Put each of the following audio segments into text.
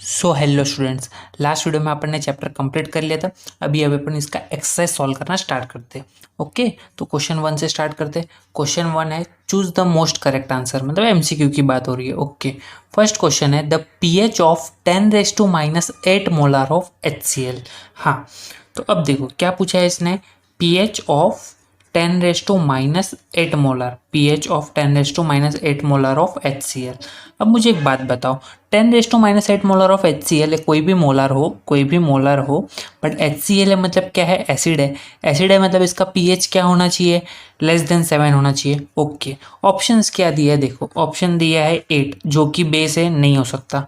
So hello students, last video में अपन ने chapter complete कर लिया था। अभी अपन इसका एक्सरसाइज सॉल्व करना स्टार्ट करते हैं। ओके, तो क्वेश्चन 1 से स्टार्ट करते हैं। क्वेश्चन 1 है choose the most correct answer, मतलब एमसीक्यू की बात हो रही है। ओके, फर्स्ट क्वेश्चन है the pH of 10⁻⁸ molar of HCl। हाँ, तो अब देखो क्या पूछा है इसने, pH of 10⁻⁸ molar, pH of 10⁻⁸ molar of HCl। अब मुझे एक बात बताओ, 10⁻⁸ मोलर ऑफ HCl है, कोई भी मोलर हो, कोई भी मोलर हो, बट HCl है मतलब क्या है, एसिड है। एसिड है मतलब इसका pH क्या होना चाहिए, <7 होना चाहिए। ओके, ऑप्शंस क्या दिया है, देखो ऑप्शन दिया है 8 जो कि बेस है, नहीं हो सकता।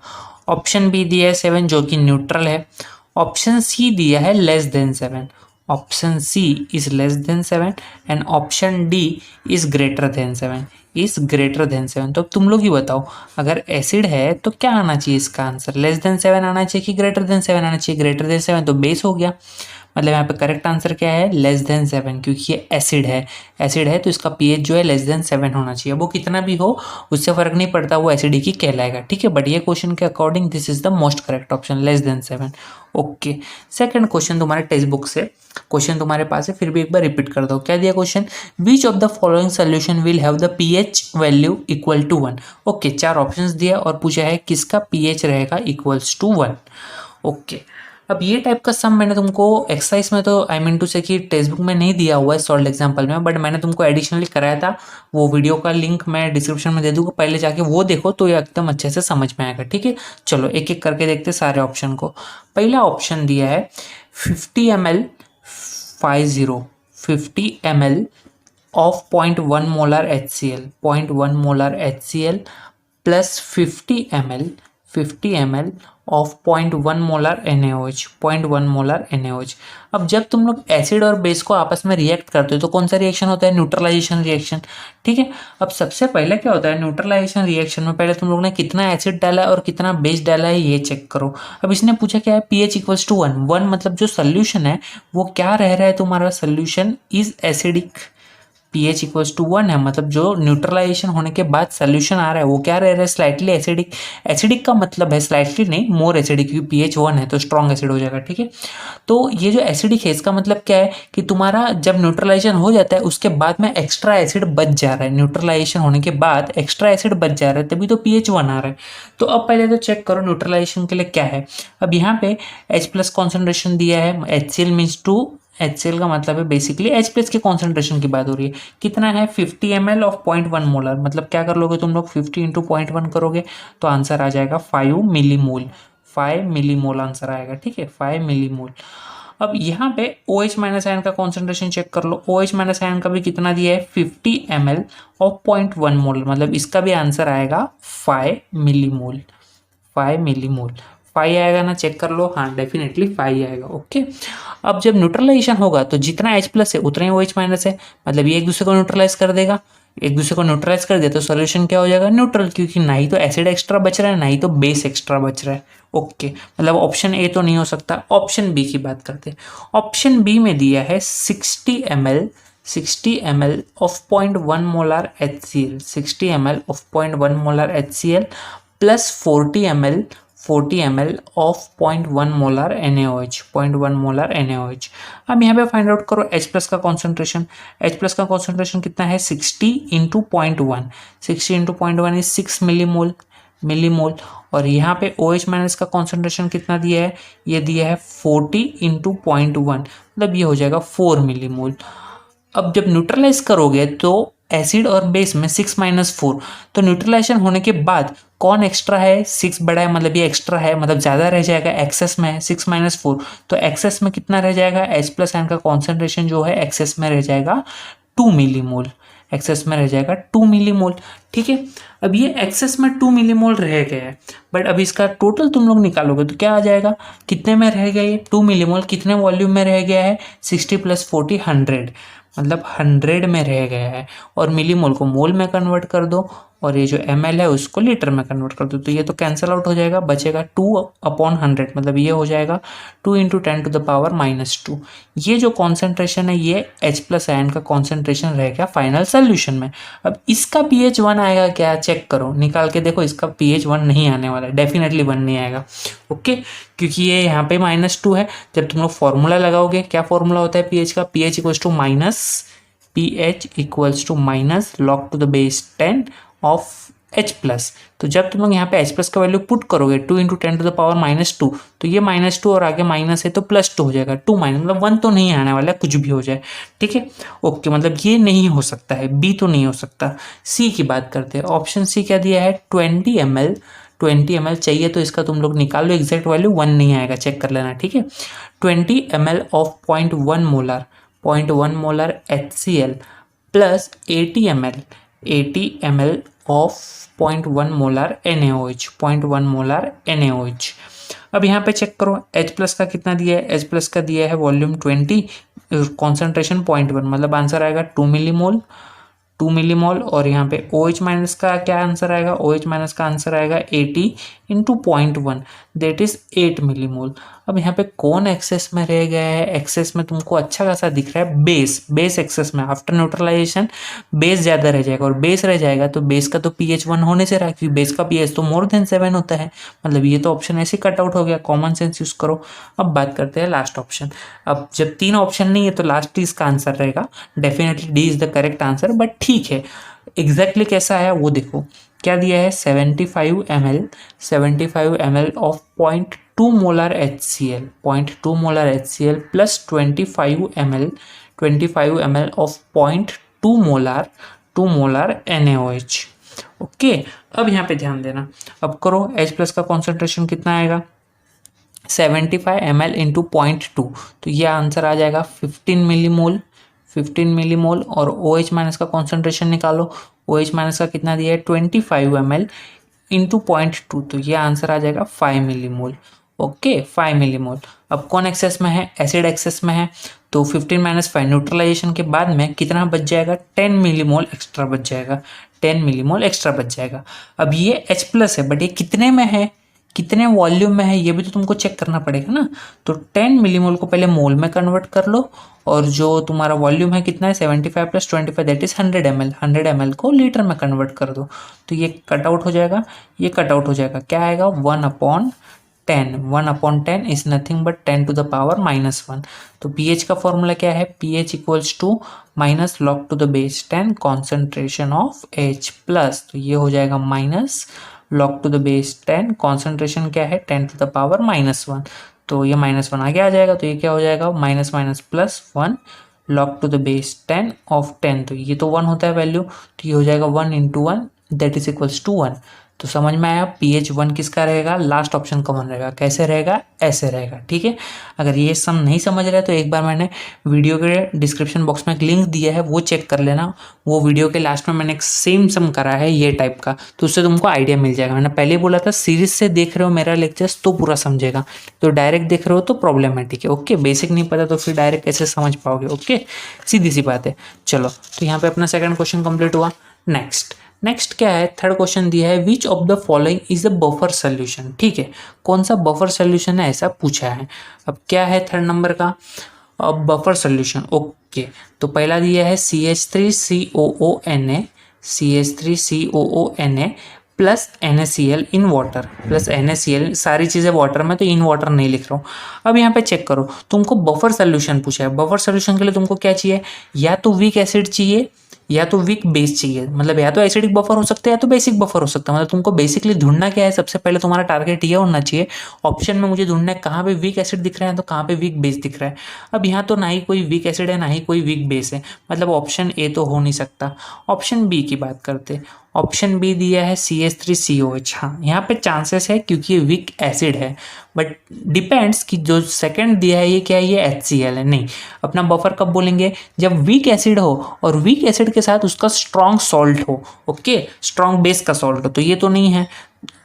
ऑप्शन बी दिया है 7 जो कि न्यूट्रल है। ऑप्शन सी दिया है <7। Option C is <7 and option D is >7, is >7। तो अब तुम लोग ही बताओ, अगर एसिड है तो क्या आना चाहिए इसका आंसर, <7 आना चाहिए कि >7 आना चाहिए। >7 तो बेस हो गया, मतलब यहाँ पे करेक्ट आंसर क्या है, <7, क्योंकि ये एसिड है। एसिड है तो इसका पीएच जो है <7 होना चाहिए। वो कितना भी हो उससे फर्क नहीं पड़ता, वो एसिडिक ही कहलाएगा। ठीक है, बट ये क्वेश्चन के according this is the most correct option, <7। Okay, second question तुम्हारे टेक्स्ट बुक से, क्वेश्चन तुम्हारे पास है, फिर भी एक बार रिपीट कर दो। क्या दिया question, which of the following solution will have the pH value equal to 1। Okay, 4 options दिया और पूछा है किसका पीएच रहेगा इक्वल्स टू 1। ओके, अब ये टाइप का सम मैंने तुमको एक्सरसाइज में, तो आई मीन टू से कि टेक्स्ट बुक में नहीं दिया हुआ है सॉल्व एग्जाम्पल में, बट मैंने तुमको एडिशनली कराया था। वो वीडियो का लिंक मैं डिस्क्रिप्शन में दे दूंगा, पहले जाके वो देखो तो ये एकदम अच्छे से समझ में आएगा। ठीक है, चलो एक एक करके देखते सारे ऑप्शन को। पहला ऑप्शन दिया है 50 ml 50 ml of 0.1 molar HCl, 0.1 molar HCl plus 50 ml of 0.1 molar NaOH, 0.1 molar NaOH। अब जब तुम लोग एसिड और बेस को आपस में रिएक्ट करते हो तो कौन सा रिएक्शन होता है, न्यूट्रलाइजेशन रिएक्शन। ठीक है, अब सबसे पहले क्या होता है न्यूट्रलाइजेशन रिएक्शन में, पहले तुम लोग ने कितना एसिड डाला है और कितना बेस डाला है ये चेक करो। अब इसने पूछा क्या है, pH इक्वल्स टू 1, 1 मतलब जो सोल्यूशन है वो क्या रह रहा है, तुम्हारा solution is acidic. pH equals to 1 है मतलब जो न्यूट्रलाइजेशन होने के बाद सोल्यूशन आ रहा है वो क्या रह रहा है, स्लाइटली एसिडिक। एसिडिक का मतलब है स्लाइटली नहीं, मोर एसिडिक, क्योंकि pH 1 है तो स्ट्रॉन्ग एसिड हो जाएगा। ठीक है, तो ये जो एसिडिक है इसका मतलब क्या है कि तुम्हारा जब न्यूट्रलाइजेशन हो जाता है उसके बाद में एक्स्ट्रा एसिड बच जा रहा है, न्यूट्रलाइजेशन होने के बाद एक्स्ट्रा एसिड बच जा रहा है, तभी तो pH 1 आ रहा है। तो अब पहले तो चेक करो न्यूट्रलाइजेशन के लिए क्या है। अब यहाँ पे H+ कॉन्सेंट्रेशन दिया है, HCl मीन्स 2, HCl का मतलब है बेसिकली H+ के कॉन्सेंट्रेशन की बात हो रही है। कितना है 50 ml ऑफ 0.1 मोलर, मतलब क्या कर लोगे तुम लोग 50 इंटू 0.1 करोगे तो आंसर आ जाएगा 5 मिलीमोल, 5 मिलीमोल आंसर आएगा। ठीक है, 5 मिलीमोल। अब यहाँ पे OH- आयन का कॉन्सेंट्रेशन चेक कर लो, OH- आयन का भी कितना दिया है 50 ml ऑफ 0.1 मोल, मतलब इसका भी आंसर आएगा 5 मिलीमोल, 5 मिलीमोल। 5 आएगा ना, चेक कर लो, हाँ डेफिनेटली 5 आएगा। ओके, अब जब न्यूट्रलाइजेशन होगा तो जितना H+ है उतना ही OH- है, मतलब ये एक दूसरे को न्यूट्रलाइज कर देगा। एक दूसरे को न्यूट्रलाइज कर दिया तो सॉल्यूशन क्या हो जाएगा, न्यूट्रल, क्योंकि ना ही तो एसिड एक्स्ट्रा बच रहा है ना ही तो बेस एक्स्ट्रा बच रहा है। ओके, मतलब ऑप्शन ए तो नहीं हो सकता। ऑप्शन बी की बात करते हैं। ऑप्शन बी में दिया है 60 ml of 0.1 molar HCl, 60 ml of 0.1 molar HCl plus 40 ml of 0.1 molar NaOH, 0.1 molar NaOH। अब यहाँ पे फाइंड आउट करो H+ का कॉन्सेंट्रेशन। H+ का कॉन्सेंट्रेशन कितना है 60 इंटू 0.1, 60 इंटू 0.1 इज 6 मिलीमोल। और यहाँ पे OH- का कॉन्सेंट्रेशन कितना दिया है, ये दिया है 40 इंटू 0.1, मतलब ये हो जाएगा 4 मिलीमोल। अब जब न्यूट्रलाइज करोगे तो एसिड और बेस में 6-4, तो न्यूट्रलाइजेशन होने के बाद कौन एक्स्ट्रा है, 6 बड़ा है मतलब ये एक्स्ट्रा है, मतलब ज़्यादा रह जाएगा, एक्सेस में है 6-4, तो एक्सेस में कितना रह जाएगा, H+ आयन का कॉन्सेंट्रेशन जो है एक्सेस में रह जाएगा 2 मिलीमोल, एक्सेस में रह जाएगा 2 मिलीमोल। ठीक है, अब ये एक्सेस में 2 मिलीमोल रह गया है, बट अब इसका टोटल तुम लोग निकालोगे तो क्या आ जाएगा, कितने में रह गया ये 2 मिलीमोल, कितने वॉल्यूम में रह गया है 60 + 40 100, मतलब 100 में रह गया है। और मिलीमोल को मोल में कन्वर्ट कर दो, और ये जो ml है उसको लीटर में कन्वर्ट कर दो, तो ये तो कैंसिल आउट हो जाएगा, बचेगा 2/100, मतलब ये हो जाएगा 2 × 10⁻²। ये जो कॉन्सेंट्रेशन है ये H प्लस आयन का कॉन्सेंट्रेशन रह गया फाइनल सोल्यूशन में। अब इसका pH 1 आएगा क्या, चेक करो, निकाल के देखो, इसका pH 1 नहीं आने वाला है, डेफिनेटली 1 नहीं आएगा। ओके, क्योंकि ये यहाँ पे -2 है। जब तुम लोग फॉर्मूला लगाओगे, क्या फॉर्मूला होता है pH का, pH equals to minus log to the base 10 of H plus. तो जब तुम लोग यहाँ पे H प्लस का वैल्यू पुट करोगे 2 × 10⁻², तो ये -2 और आगे माइनस है तो +2 हो जाएगा, 2 माइनस, मतलब 1 तो नहीं आने वाला है, कुछ भी हो जाए, ठीक है। ओके, मतलब ये नहीं हो सकता है, बी तो नहीं हो सकता। सी की बात करते हैं, ऑप्शन सी क्या दिया है, 20 ml चाहिए, तो इसका तुम लोग निकाल लो एग्जैक्ट वैल्यू, 1 नहीं आएगा, चेक कर लेना, ठीक है। 20 ml of 0.1 molar HCl plus 80 ml of 0.1 molar NaOH। अब यहाँ पे चेक करो H प्लस का कितना दिया है, H प्लस का दिया है वॉल्यूम 20, कॉन्सेंट्रेशन 0.1, मतलब आंसर आएगा 2 मिलीमोल। और यहाँ पे OH माइनस का क्या आंसर आएगा, OH माइनस का आंसर आएगा 80 × 0.1, दैट इज 8 मिलीमोल। अब यहाँ पे कौन एक्सेस में रह गया है, एक्सेस में तुमको अच्छा खासा दिख रहा है बेस एक्सेस में, आफ्टर न्यूट्रलाइजेशन बेस ज़्यादा रह जाएगा, और बेस रह जाएगा तो बेस का तो pH 1 होने से रहा, क्योंकि बेस का pH तो मोर देन 7 होता है, मतलब ये तो ऑप्शन ऐसे कट आउट हो गया, कॉमन सेंस यूज करो। अब बात करते हैं लास्ट ऑप्शन। अब जब 3 ऑप्शन नहीं है तो लास्ट ही इसका आंसर रहेगा, definitely D is the correct answer, but ठीक है, एग्जैक्टली कैसा है वो देखो, क्या दिया है, 75 ml of 0.2 molar HCl plus 25 ml of 0.2 molar NaOH। Okay, अब यहाँ पे ध्यान देना, अब करो H प्लस का कॉन्सेंट्रेशन कितना आएगा, 75 ml इंटू 0.2, तो ये आंसर आ जाएगा 15 मिलीमोल। और OH माइनस का कॉन्सेंट्रेशन निकालो, OH माइनस का कितना दिया है, 25 ml इंटू 0.2, तो ये आंसर आ जाएगा 5 मिलीमोल। Okay, 5 millimole. अब कौन एक्सेस में है, एसिड एक्सेस में है, तो 15 - 5 न्यूट्रलाइजेशन के बाद में कितना बच जाएगा, 10 मिलीमोल एक्स्ट्रा बच जाएगा। अब ये H प्लस है, बट ये कितने में है, कितने वॉल्यूम में है, ये भी तो तुमको चेक करना पड़ेगा ना। तो 10 मिलीमोल को पहले मोल में कन्वर्ट कर लो, और जो तुम्हारा वॉल्यूम है कितना है, 75 + 25 दैट इज 100 ml को लीटर में कन्वर्ट कर दो, तो ये कट आउट हो जाएगा, क्या आएगा, 1/10 is nothing but 10 to the power -1। तो pH का फॉर्मूला क्या है, pH equals to minus log to the base 10 concentration of H plus, तो ये हो जाएगा minus log to the base 10, concentration क्या है 10 to the power -1, तो ये -1 आगे आ जाएगा, तो ये क्या हो जाएगा, minus plus 1 log to the base 10 of 10, तो ये तो 1 होता है वैल्यू, तो ये हो जाएगा 1 × 1 दैट इज इक्वल्स टू 1। तो समझ में आया, pH 1 किसका रहेगा, लास्ट ऑप्शन कॉमन रहेगा, कैसे रहेगा, ऐसे रहेगा, ठीक है। अगर ये सम नहीं समझ रहे तो एक बार मैंने वीडियो के डिस्क्रिप्शन बॉक्स में एक लिंक दिया है, वो चेक कर लेना, वो वीडियो के लास्ट में मैंने एक सेम सम करा है ये टाइप का, तो उससे तुमको आइडिया मिल जाएगा। मैंने पहले बोला था सीरीज से देख रहे हो मेरा लेक्चर्स तो पूरा समझेगा, तो डायरेक्ट देख रहे हो तो प्रॉब्लमेटिक है, ओके। बेसिक नहीं पता तो फिर डायरेक्ट कैसे समझ पाओगे, ओके, सीधी सी बात है। चलो, तो यहाँ पे अपना सेकंड क्वेश्चन कंप्लीट हुआ। नेक्स्ट क्या है, थर्ड क्वेश्चन दिया है, विच of the following is a buffer solution, ठीक है, कौन सा बफर सोल्यूशन है ऐसा पूछा है। अब क्या है थर्ड नंबर का, अब बफर सोल्यूशन, ओके, तो पहला दिया है CH3COONA plus NaCl in water, plus NaCl, सारी चीज़ें वाटर में, तो इन वाटर नहीं लिख रहा हूँ। अब यहाँ पे चेक करो, तुमको बफर सोल्यूशन पूछा है, बफर सोल्यूशन के लिए तुमको क्या चाहिए, या तो वीक एसिड चाहिए या तो वीक बेस चाहिए, मतलब या तो एसिडिक बफर हो सकता है या तो बेसिक बफर हो सकता है, मतलब तुमको बेसिकली ढूंढना क्या है, सबसे पहले तुम्हारा टारगेट ये होना चाहिए, ऑप्शन में मुझे ढूंढना है कहाँ पे वीक एसिड दिख रहा है तो कहाँ पे वीक बेस दिख रहा है। अब यहाँ तो ना ही कोई वीक एसिड है ना ही कोई वीक बेस है, मतलब ऑप्शन ए तो हो नहीं सकता। ऑप्शन बी की बात करते, ऑप्शन बी दिया है CH3COH, हाँ यहाँ पे चांसेस है क्योंकि ये वीक एसिड है, बट डिपेंड्स कि जो सेकंड दिया है ये क्या है, ये HCl है। नहीं, अपना बफर कब बोलेंगे, जब वीक एसिड हो और वीक एसिड के साथ उसका स्ट्रॉन्ग सॉल्ट हो, ओके, स्ट्रॉन्ग बेस का सॉल्ट हो, तो ये तो नहीं है,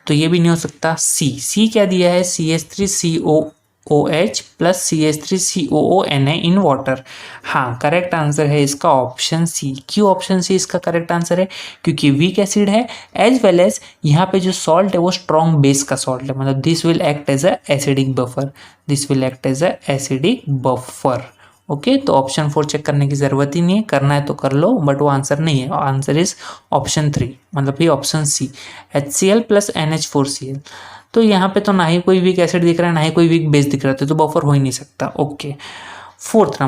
तो ये भी नहीं हो सकता। सी क्या दिया है, CH3CO OH plus CH3COONA in water. हाँ, करेक्ट आंसर है इसका ऑप्शन सी। क्यों ऑप्शन सी इसका करेक्ट आंसर है? क्योंकि वीक एसिड है एज वेल एज यहाँ पे जो सॉल्ट है वो स्ट्रॉन्ग बेस का सॉल्ट है, मतलब this will act as a acidic buffer, this will act as a acidic buffer. Okay, तो ऑप्शन 4 चेक करने की जरूरत ही नहीं है, करना है तो कर लो, बट वो आंसर नहीं है। आंसर इज ऑप्शन 3, मतलब ये option C, HCl plus NH4Cl। तो यहाँ पे तो ना ही कोई वीक एसिड दिख रहा है ना ही कोई वीक बेस दिख रहा है, तो बफर हो ही नहीं सकता। ओके, फोर्थ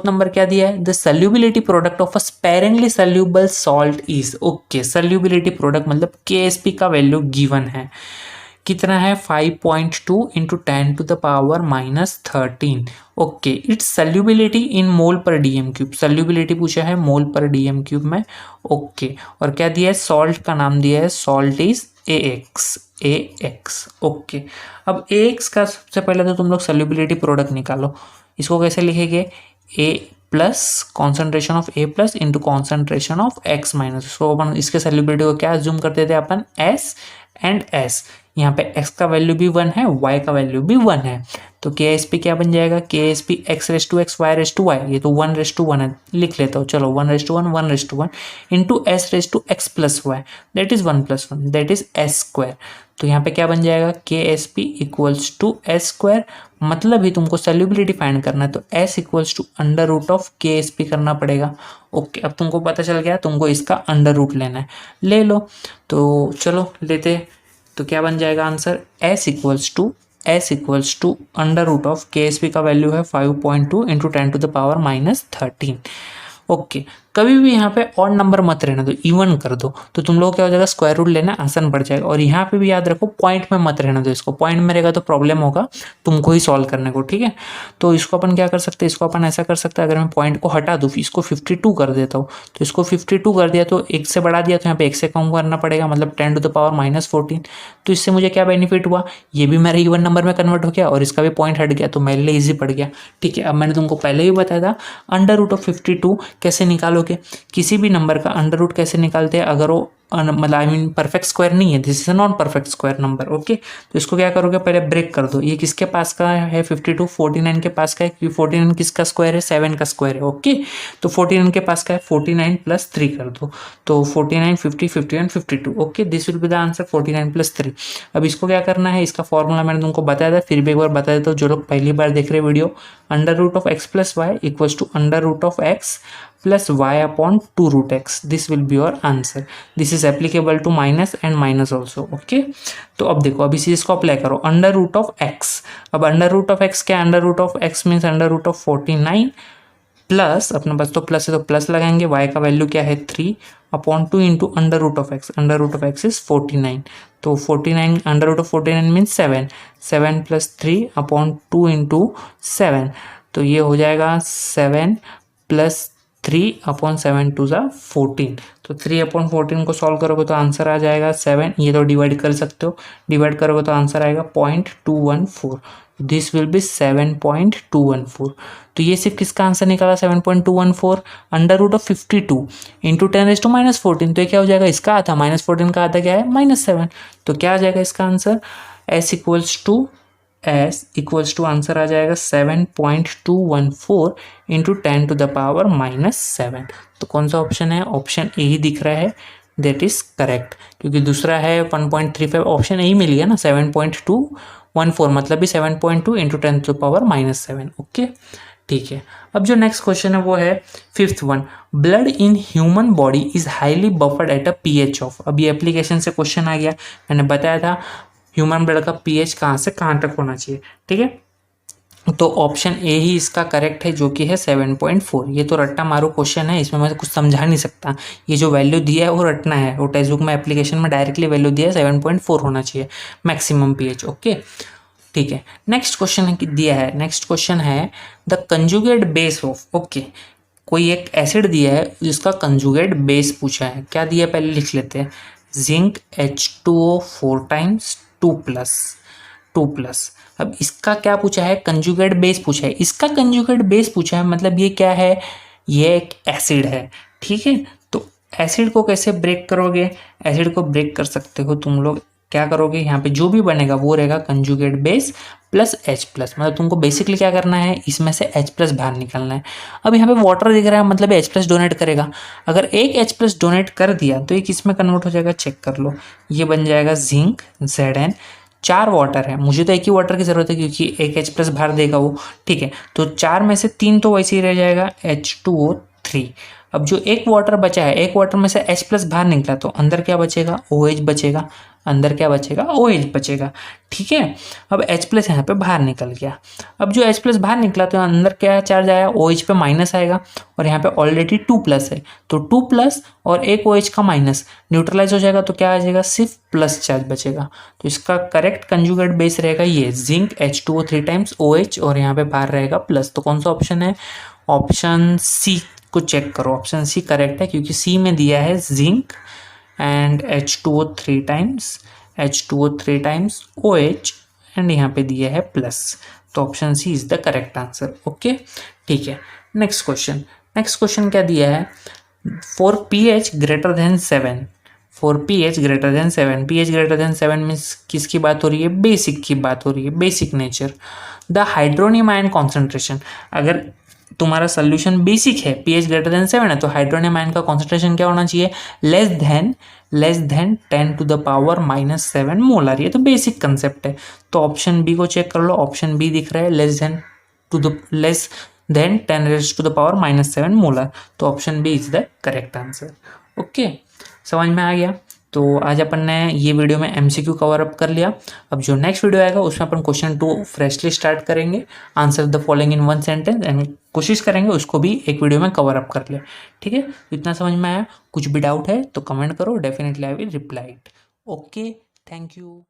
नंबर क्या दिया है? The solubility product of a sparingly soluble salt is. Okay, solubility product मतलब KSP का वैल्यू गिवन है, कितना है? 5.2 into 10 to the power -13। Okay, it's solubility in mole per DM cube, सल्यूबिलिटी पूछा है मोल पर डीएम क्यूब में। ओके, और क्या दिया है? सॉल्ट का नाम दिया है, सॉल्ट इज AX। ओके, अब AX का सबसे पहले तो तुम लोग सल्यूबिलिटी प्रोडक्ट निकालो। इसको कैसे लिखेंगे? A plus concentration of A plus into concentration of X minus. इसको अपन इसके सल्यूबिलिटी को क्या अज्यूम करते थे अपन? S and S। यहाँ पे x का वैल्यू भी 1 है, y का वैल्यू भी 1 है, तो KSP क्या बन जाएगा? KSP x⁻x y⁻y, ये तो 1:1 है, लिख लेता हूँ चलो, 1:1 into S⁻x plus Y, that is 1+1, that is S²। तो यहाँ पे क्या बन जाएगा? KSP इक्वल्स टू S², मतलब ही तुमको सल्यूबिलिटी फाइंड करना है तो S इक्वल्स टू √ KSP करना पड़ेगा। ओके, अब तुमको पता चल गया, तुमको इसका अंडर लेना है, ले लो। तो चलो लेते, तो क्या बन जाएगा answer? S equals to KSP का वैल्यू है 5.2 into 10 to the power -13। Okay, कभी भी यहाँ पे ऑड नंबर मत रहना दो, इवन कर दो, तो तुम लोग क्या हो जाएगा? स्क्वायर रूट लेना आसान पड़ जाएगा। और यहाँ पे भी याद रखो, पॉइंट में मत रहना दो, इसको पॉइंट में रहेगा तो प्रॉब्लम होगा तुमको ही सॉल्व करने को, ठीक है? तो इसको अपन क्या कर सकते हैं? इसको अपन ऐसा कर सकते हैं, अगर मैं पॉइंट को हटा दूँ, इसको 52 कर देता हूँ, तो इसको 52 कर दिया तो 1 से बढ़ा दिया, तो यहाँ पे 1 से कम करना पड़ेगा, मतलब 10 टू द पावर -14। तो इससे मुझे क्या बेनिफिट हुआ? ये भी मेरा इवन नंबर में कन्वर्ट हो गया और इसका भी पॉइंट हट गया, तो मेरे लिए ईजी पड़ गया। ठीक है, अब मैंने तुमको पहले ही बताया था √52 कैसे निकालोगे, किसी भी नंबर का अंडर कैसे निकालते हैं अगर वो मतलब आई मीन परफेक्ट स्क्वायर नहीं है, this is a non perfect square number. Okay, तो इसको क्या करोगे? पहले ब्रेक कर दो, ये किसके पास का है? 52 49 के पास का है, क्योंकि 49 किसका स्क्वायर है? 7 का स्क्वायर है। ओके, तो 49 के पास का है, 49 + 3 कर दो, तो 49 50 51 52। Okay, this will be the answer, 49 + 3। अब इसको क्या करना है? इसका फॉर्मूला मैंने तुमको बताया था, फिर भी एक बार बता देता हूँ जो लोग पहली बार देख रहे video. √(x + y) equals to √(x + y/2√x, this will be your answer. This is applicable to minus and minus also. Okay, तो अब देखो, अब इसी इसको अप्लाई करो, √(x). अब √(x) क्या? √(x) मीन्स √49 प्लस, अपने पास तो प्लस है तो प्लस लगाएंगे, y का वैल्यू क्या है? 3/2 इंटू √(x). √(x) इज 49, तो 49 √49 मीन्स 7, 7 + 3/2 इंटू 7, तो ये हो जाएगा 7 + 3/7 2 = 14। तो 3/14 को सॉल्व करोगे तो आंसर आ जाएगा 7, ये तो डिवाइड कर सकते हो, डिवाइड करोगे तो आंसर आएगा 0.214, दिस विल बी 7.214। तो ये सिर्फ किसका आंसर निकाला? 7.214 √52 इंटू 10⁻14, तो ये क्या हो जाएगा? इसका आधा, -14 का आधा क्या है? -7, तो क्या आ जाएगा इसका answer? S equals to answer आ जाएगा 7.214 इंटू 10 टू द पावर -7। तो कौन सा ऑप्शन है? ऑप्शन ए ही दिख रहा है, दैट इज करेक्ट, क्योंकि दूसरा है 1.35, ऑप्शन ए ही मिल गया ना, 7.214 मतलब भी 7.2 into 10 to the power -7। Okay, ठीक है। अब जो नेक्स्ट क्वेश्चन है वो है 5th one, blood in human body is highly buffered at a pH of. अब ये एप्लीकेशन से क्वेश्चन आ गया, मैंने बताया था ह्यूमन ब्लड का pH कहाँ से कहाँ तक होना चाहिए, ठीक है? तो ऑप्शन ए ही इसका करेक्ट है, जो कि है 7.4। ये तो रट्टा मारो क्वेश्चन है, इसमें मैं कुछ समझा नहीं सकता, ये जो वैल्यू दिया है वो रटना है, वो टेक्स्ट बुक में एप्लीकेशन में डायरेक्टली वैल्यू दिया है 7.4 होना चाहिए मैक्सिमम pH। ओके, ठीक है। नेक्स्ट क्वेश्चन है दिया है, नेक्स्ट क्वेश्चन है the conjugate base of. Okay, कोई एक एसिड दिया है जिसका कंजुगेट बेस पूछा है, क्या दिया है पहले लिख लेते हैं, जिंक H2O 4 टाइम्स 2+। अब इसका क्या पूछा है? कंजुगेट बेस पूछा है, इसका कंजुगेट बेस पूछा है, मतलब ये क्या है? ये एक एसिड है, ठीक है? तो एसिड को कैसे ब्रेक करोगे? एसिड को ब्रेक कर सकते हो तुम लोग, क्या करोगे? यहाँ पे जो भी बनेगा वो रहेगा conjugate base plus H plus, मतलब तुमको बेसिकली क्या करना है, इसमें से H प्लस बाहर निकालना है। अब यहाँ पे वाटर दिख रहा है, मतलब H प्लस डोनेट करेगा। अगर एक H प्लस डोनेट कर दिया तो ये किस में कन्वर्ट हो जाएगा, चेक कर लो। ये बन जाएगा जिंक Zn। 4 वाटर है, मुझे तो एक ही वाटर की जरूरत है क्योंकि एक H प्लस बाहर देगा वो, ठीक है। तो 4 में से 3 तो वैसे ही रह जाएगा, H2O3। अब जो एक वाटर बचा है, एक वाटर में से H प्लस बाहर निकला तो अंदर क्या बचेगा, OH बचेगा। अंदर क्या बचेगा, OH बचेगा, ठीक है। अब H प्लस यहाँ पे बाहर निकल गया। अब जो H प्लस बाहर निकला तो अंदर क्या चार्ज आया, OH पे माइनस आएगा, और यहाँ पे ऑलरेडी 2 प्लस है, तो 2 प्लस और एक OH का माइनस न्यूट्रलाइज हो जाएगा, तो क्या आ जाएगा, सिर्फ प्लस चार्ज बचेगा। तो इसका करेक्ट कंजुगेट बेस रहेगा ये जिंक H2O3 टाइम्स OH, और यहाँ पे बाहर रहेगा प्लस। तो कौन सा ऑप्शन है, ऑप्शन सी को चेक करो, ऑप्शन सी करेक्ट है, क्योंकि सी में दिया है zinc and H2O3 times OH, and यहाँ पे दिया है प्लस। तो option C is the correct answer. Okay, ठीक है। नेक्स्ट क्वेश्चन क्या दिया है, for pH greater than 7, for pH greater than 7, pH greater than 7 means किसकी बात हो रही है, बेसिक की बात हो रही है, basic nature. The hydronium ion concentration, अगर तुम्हारा सोल्यूशन बेसिक है, pH ग्रेटर देन 7 है, तो हाइड्रोनियम आयन का कॉन्सेंट्रेशन क्या होना चाहिए, less than 10 to the power -7 molar. ये तो बेसिक कंसेप्ट है। तो ऑप्शन बी को चेक कर लो, ऑप्शन बी दिख रहा है less than 10 raise to the power -7 molar. तो option B is the correct answer. Okay, समझ में आ गया। तो आज अपन ने ये वीडियो में MCQ कवर अप कर लिया। अब जो नेक्स्ट वीडियो आएगा उसमें अपन क्वेश्चन 2 फ्रेशली स्टार्ट करेंगे, answer the following in 1 sentence, and कोशिश करेंगे उसको भी एक वीडियो में कवर अप कर ले, ठीक है। तो इतना समझ में आया, कुछ भी डाउट है तो कमेंट करो, definitely I will reply it. Okay, thank you.